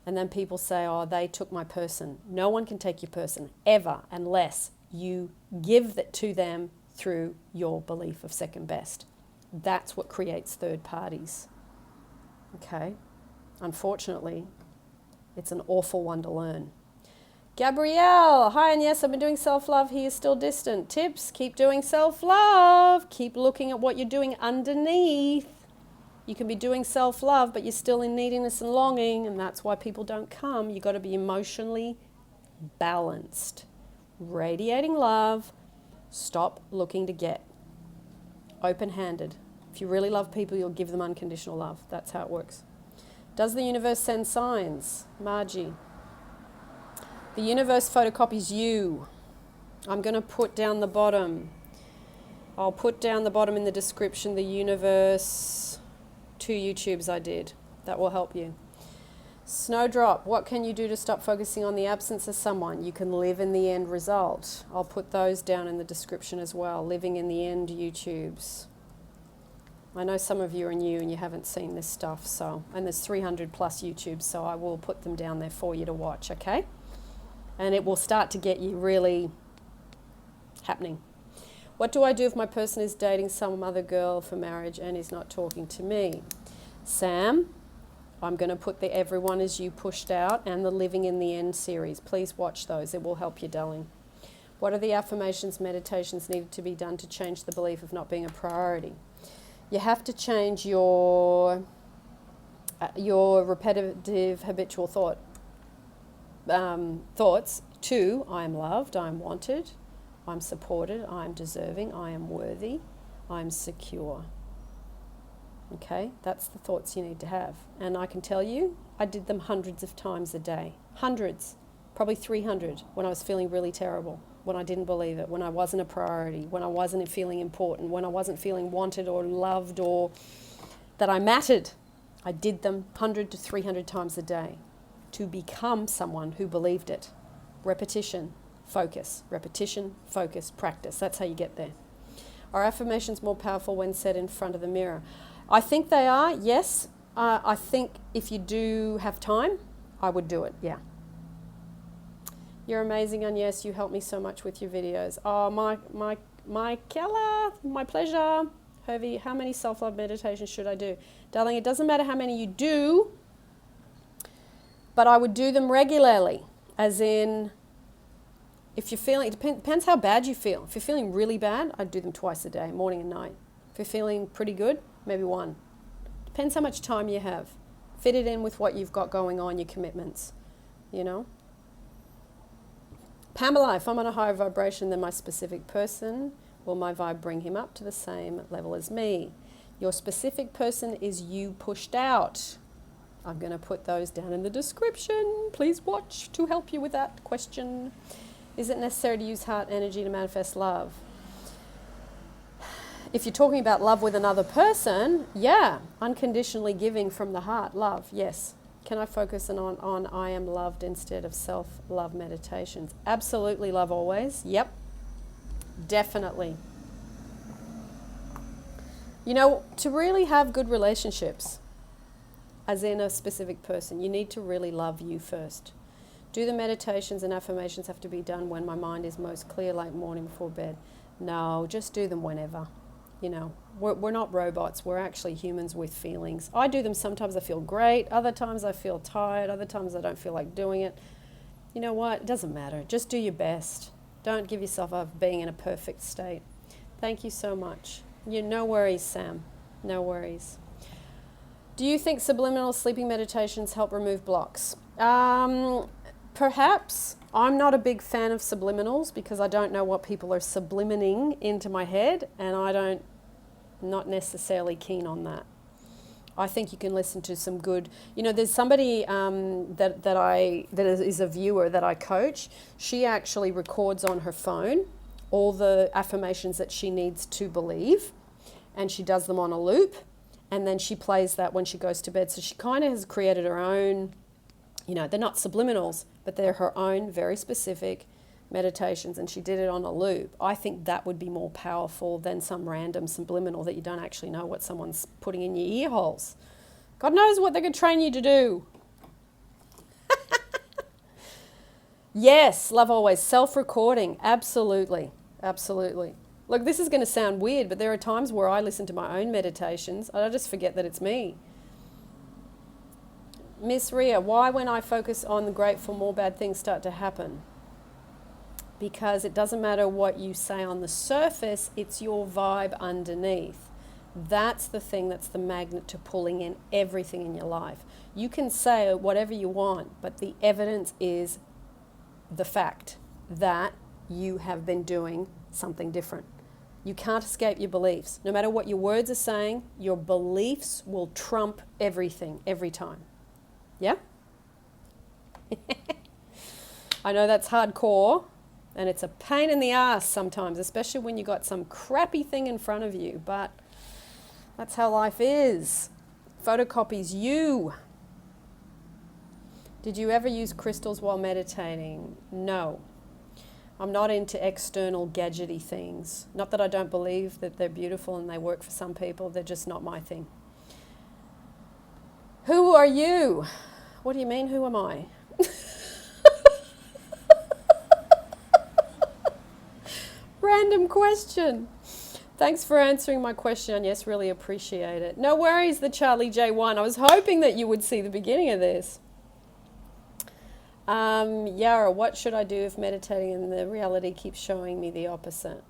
And then people say, oh, they took my person. No one can take your person ever unless you give that to them through your belief of second best. That's what creates third parties. Okay? unfortunately, it's an awful one to learn. Gabrielle, hi, and yes, I've been doing self-love. He is still distant. Tips, keep doing self-love. Keep looking at what you're doing underneath. You can be doing self-love, but you're still in neediness and longing, and that's why people don't come. You've got to be emotionally balanced. Radiating love. Stop looking to get. Open-handed. If you really love people, you'll give them unconditional love. That's how it works. Does the universe send signs? Margie. The universe photocopies you. I'm going to put down the bottom. I'll put down the bottom in the description, the universe, 2 YouTubes I did. That will help you. Snowdrop, what can you do to stop focusing on the absence of someone? You can live in the end result. I'll put those down in the description as well. Living in the end YouTubes. I know some of you are new and you haven't seen this stuff, and there's 300 plus YouTubes, so I will put them down there for you to watch, okay? And it will start to get you really happening. What do I do if my person is dating some other girl for marriage and is not talking to me? Sam, I'm going to put the Everyone Is You pushed out and the Living in the End series. Please watch those. It will help you, darling. What are the affirmations, meditations needed to be done to change the belief of not being a priority? You have to change your repetitive habitual thoughts to I am loved, I am wanted, I'm supported, I am deserving, I am worthy, I am secure. Okay, that's the thoughts you need to have. And I can tell you, I did them hundreds of times a day. Hundreds, probably 300 when I was feeling really terrible, when I didn't believe it, when I wasn't a priority, when I wasn't feeling important, when I wasn't feeling wanted or loved or that I mattered. I did them 100 to 300 times a day to become someone who believed it. Repetition, focus, practice. That's how you get there. Are affirmations more powerful when said in front of the mirror? I think they are, yes. I think if you do have time, I would do it, yeah. You're amazing, and yes, you help me so much with your videos. Oh, my Keller, my pleasure. Hervey, how many self-love meditations should I do? Darling, it doesn't matter how many you do, but I would do them regularly, as in, if you're feeling, it depends how bad you feel. If you're feeling really bad, I'd do them twice a day, morning and night. If you're feeling pretty good, maybe one. Depends how much time you have. Fit it in with what you've got going on, your commitments, you know. Pamela, if I'm on a higher vibration than my specific person, will my vibe bring him up to the same level as me? Your specific person is you pushed out. I'm going to put those down in the description. Please watch to help you with that question. Is it necessary to use heart energy to manifest love? If you're talking about love with another person, yeah, unconditionally giving from the heart, love, yes. Can I focus on I am loved instead of self-love meditations? Absolutely, love always. Yep, definitely. You know, to really have good relationships, as in a specific person, you need to really love you first. Do the meditations and affirmations have to be done when my mind is most clear, like morning before bed? No, just do them whenever. You know, we're not robots. We're actually humans with feelings. I do them sometimes I feel great. Other times I feel tired. Other times I don't feel like doing it. You know what? It doesn't matter. Just do your best. Don't give yourself up being in a perfect state. Thank you so much. No worries, Sam. No worries. Do you think subliminal sleeping meditations help remove blocks? Perhaps. I'm not a big fan of subliminals because I don't know what people are subliminating into my head, and not necessarily keen on that. I think you can listen to some good, there's somebody that is a viewer that I coach. She actually records on her phone all the affirmations that she needs to believe, and she does them on a loop, and then she plays that when she goes to bed. So she kind of has created her own, they're not subliminals, but they're her own very specific meditations, and she did it on a loop. I think that would be more powerful than some random subliminal that you don't actually know what someone's putting in your ear holes. God knows what they're going to train you to do. Yes, love always. Self-recording, absolutely, absolutely. Look, this is going to sound weird, but there are times where I listen to my own meditations and I just forget that it's me. Miss Ria, why when I focus on the grateful, more bad things start to happen? Because it doesn't matter what you say on the surface, it's your vibe underneath. That's the thing that's the magnet to pulling in everything in your life. You can say whatever you want, but the evidence is the fact that you have been doing something different. You can't escape your beliefs. No matter what your words are saying, your beliefs will trump everything every time. Yeah? I know that's hardcore, and it's a pain in the ass sometimes, especially when you got some crappy thing in front of you, but that's how life is. Photocopies you. Did you ever use crystals while meditating? No. I'm not into external gadgety things. Not that I don't believe that they're beautiful and they work for some people, they're just not my thing. Who are you? What do you mean, who am I? Random question. Thanks for answering my question. Yes, really appreciate it. No worries, the Charlie J1. I was hoping that you would see the beginning of this. Yara, what should I do if meditating and the reality keeps showing me the opposite?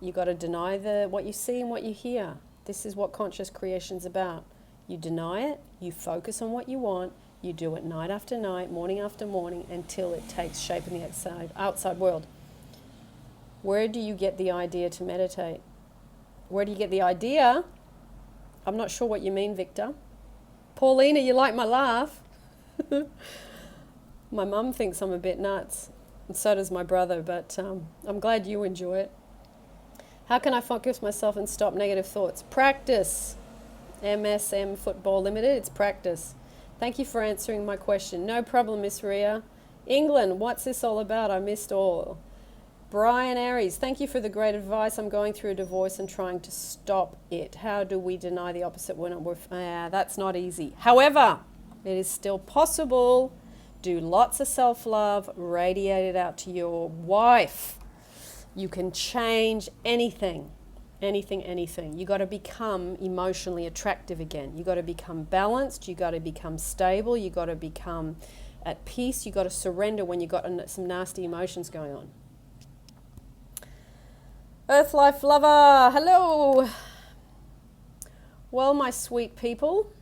You got to deny what you see and what you hear. This is what conscious creation's about. You deny it, you focus on what you want, you do it night after night, morning after morning, until it takes shape in the outside world. Where do you get the idea to meditate? Where do you get the idea? I'm not sure what you mean, Victor. Paulina, you like my laugh? My mum thinks I'm a bit nuts, and so does my brother, but I'm glad you enjoy it. How can I focus myself and stop negative thoughts? Practice. MSM Football Limited, it's practice. Thank you for answering my question. No problem, Miss Ria. England, what's this all about? I missed all. Brian Aries, thank you for the great advice. I'm going through a divorce and trying to stop it. How do we deny the opposite when that's not easy. However, it is still possible. Do lots of self-love, radiate it out to your wife. You can change anything. You got to become emotionally attractive again. You got to become balanced. You got to become stable. You got to become at peace. You got to surrender when you got some nasty emotions going on. Earth Life Lover, hello. Well, my sweet people,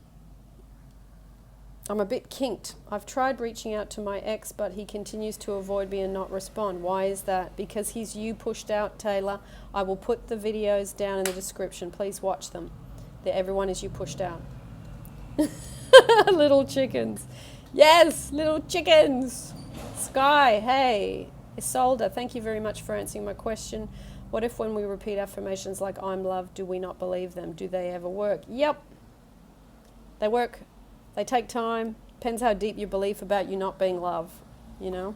I'm a bit kinked. I've tried reaching out to my ex, but he continues to avoid me and not respond. Why is that? Because he's you pushed out, Taylor. I will put the videos down in the description. Please watch them. Everyone is you pushed out. Little chickens. Yes, little chickens. Sky, hey. Isolda, thank you very much for answering my question. What if when we repeat affirmations like I'm loved, do we not believe them? Do they ever work? Yep. They work. They take time. Depends how deep you believe about you not being loved, you know.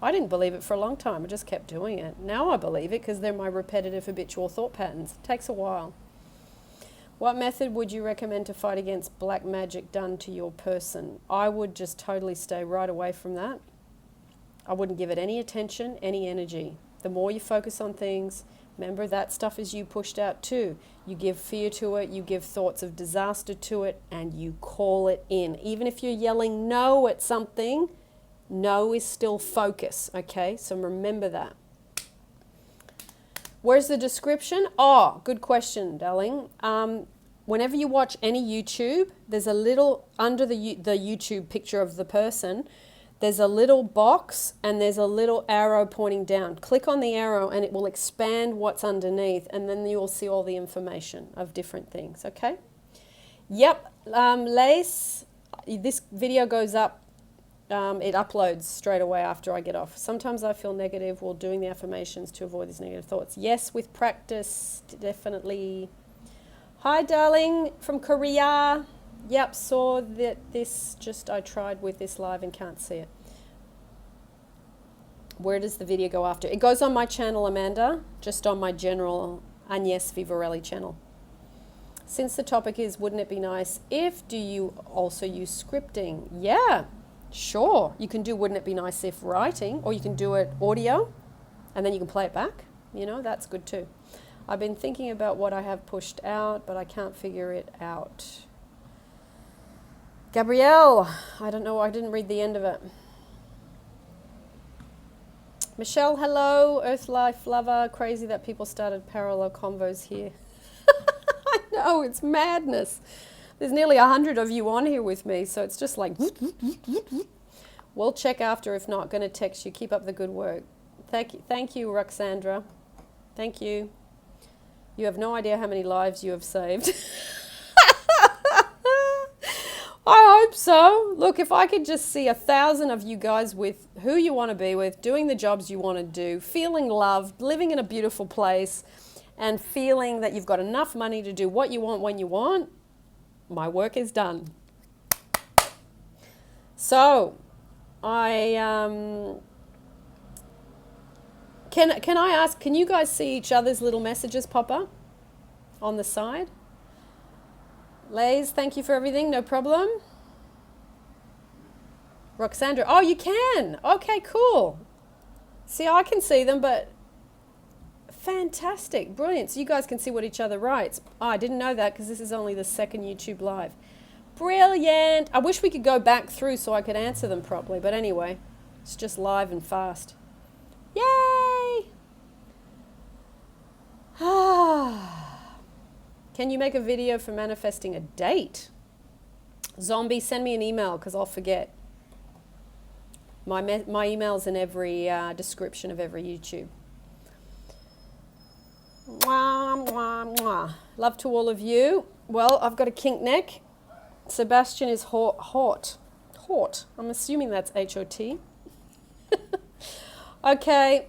I didn't believe it for a long time. I just kept doing it. Now I believe it because they're my repetitive habitual thought patterns. It takes a while. What method would you recommend to fight against black magic done to your person? I would just totally stay right away from that. I wouldn't give it any attention, any energy. The more you focus on things, remember that stuff is you pushed out too. You give fear to it, you give thoughts of disaster to it, and you call it in. Even if you're yelling no at something, no is still focus, okay? So remember that. Where's the description? Oh, good question, darling. Whenever you watch any YouTube, there's a little, under the YouTube picture of the person, there's a little box and there's a little arrow pointing down. Click on the arrow and it will expand what's underneath, and then you will see all the information of different things, okay? Yep, Lace, this video goes up, it uploads straight away after I get off. Sometimes I feel negative while doing the affirmations to avoid these negative thoughts. Yes, with practice, definitely. Hi, darling, from Korea. Yep, saw that I tried with this live and can't see it. Where does the video go after? It goes on my channel, Amanda, just on my general Agnes Vivarelli channel. Since the topic is, wouldn't it be nice if, do you also use scripting? Yeah, sure. You can do wouldn't it be nice if writing, or you can do it audio, and then you can play it back. You know, that's good too. I've been thinking about what I have pushed out, but I can't figure it out. Gabrielle, I don't know, I didn't read the end of it. Michelle, hello. Earth Life Lover. Crazy that people started parallel convos here. I know, it's madness. There's nearly 100 of you on here with me, so it's just like... We'll check after, if not, going to text you. Keep up the good work. Thank you, Roxandra. Thank you. You have no idea how many lives you have saved. I hope so. Look, if I could just see 1,000 of you guys with who you want to be with, doing the jobs you want to do, feeling loved, living in a beautiful place, and feeling that you've got enough money to do what you want when you want, my work is done. So, can I ask, can you guys see each other's little messages pop up on the side? Lays, thank you for everything, no problem. Roxandra, oh, you can. Okay, cool. See, I can see them, but fantastic, brilliant. So you guys can see what each other writes. Oh, I didn't know that because this is only the second YouTube live. Brilliant. I wish we could go back through so I could answer them properly, but anyway, it's just live and fast. Yay! Can you make a video for manifesting a date? Zombie, send me an email because I'll forget. My email's in every description of every YouTube. Mwah, mwah, mwah. Love to all of you. Well, I've got a kink neck. Sebastian is hot. I'm assuming that's H-O-T. Okay.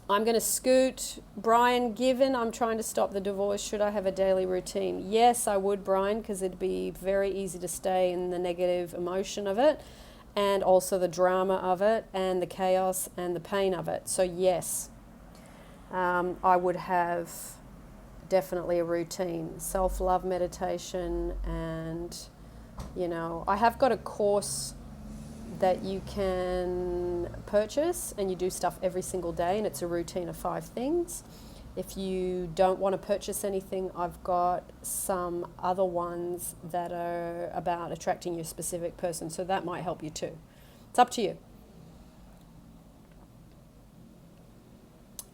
I'm going to scoot. Brian, given I'm trying to stop the divorce, should I have a daily routine? Yes, I would, Brian, because it'd be very easy to stay in the negative emotion of it and also the drama of it and the chaos and the pain of it. So yes, I would have definitely a routine, self-love meditation, and, you know, I have got a course that you can purchase and you do stuff every single day, and it's a routine of 5 things. If you don't want to purchase anything, I've got some other ones that are about attracting your specific person, so that might help you too. It's up to you.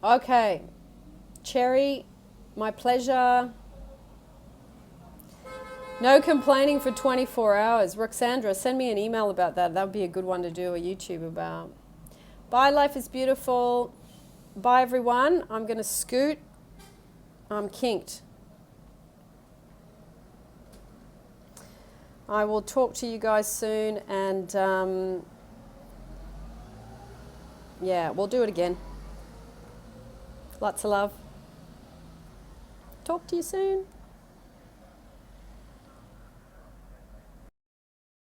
Okay, Cherry, my pleasure. No complaining for 24 hours. Roxandra, send me an email about that. That would be a good one to do a YouTube about. Bye, life is beautiful. Bye, everyone. I'm going to scoot. I'm kinked. I will talk to you guys soon, and yeah, we'll do it again. Lots of love. Talk to you soon.